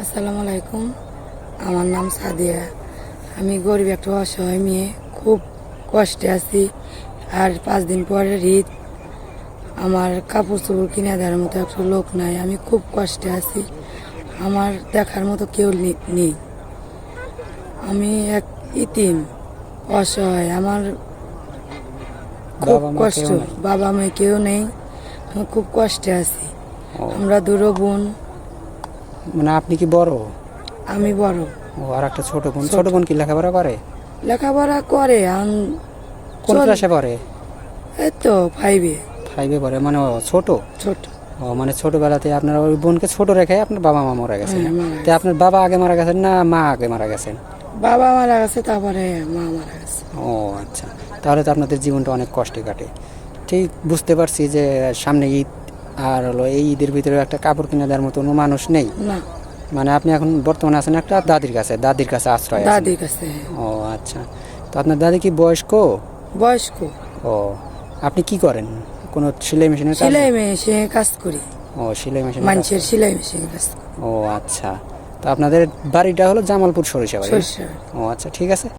আসসালামু আলাইকুম। আমার নাম সাদিয়া। আমি গরিব একটা অসহায় মেয়ে, খুব কষ্টে আছি। আর 5 দিন পরে ঈদ, আমার কাপড় চোপড় কিনে দেওয়ার মতো একটা লোক নাই। আমি খুব কষ্টে আছি, আমার দেখার মতো কেউ নেই। আমি এক ইতিম, অসহায়। আমার খুব বাবা মা কষ্ট, কেউ নাই? বাবা মা কেউ নেই। আমি খুব কষ্টে আছি। ও, আমরা দুটো বোন, মানে আপনি কি বড়? আমি বড়। ও, আর একটা ছোট বোন। ছোট। ছোট বোন কি লেখাপড়া করে? লেখাপড়া করে, কোন ক্লাসে পড়ে? এই তো 5-এ। 5-এ পড়ে, মানে ও ছোট। ছোট। ও, মানে ছোটবেলাতে আপনার ওই বোনকে ছোট রেখে আপনার বাবা মা মারা গেছেন। হ্যাঁ, মারা তো গেছে। আপনার বাবা আগে মারা গেছেন না মা আগে মারা গেছেন? বাবা মারা গেছে, তারপরে মা মারা গেছে। ও আচ্ছা, তাহলে তো আপনাদের জীবনটা অনেক কষ্টে কাটে। ঠিক বুঝতে পারছি যে সামনে ঈদ, আর হলো এই ঈদের ভিতরে একটা কাপড় কিনে দেওয়ার মতো কোনো মানুষ নেই। না, মানে আপনি এখন বর্তমানে আছেন একটা দাদির কাছে আশ্রয় আছেন। দাদির কাছে। ও আচ্ছা, তো আপনার দাদি কি বয়স্ক? বয়স্ক। ও, আপনি কি করেন? কোনো সেলাই মেশিনের কাজ? সেলাই মেশিনে কাজ করি, ও, সেলাই মেশিনের কাজ মানুষের করেন। সেলাই মেশিনে কাজ করি। ও আচ্ছা, তো আপনাদের বাড়িটা হলো জামালপুর সরিষাবাড়ি? সরিষা। ও আচ্ছা, ঠিক আছে।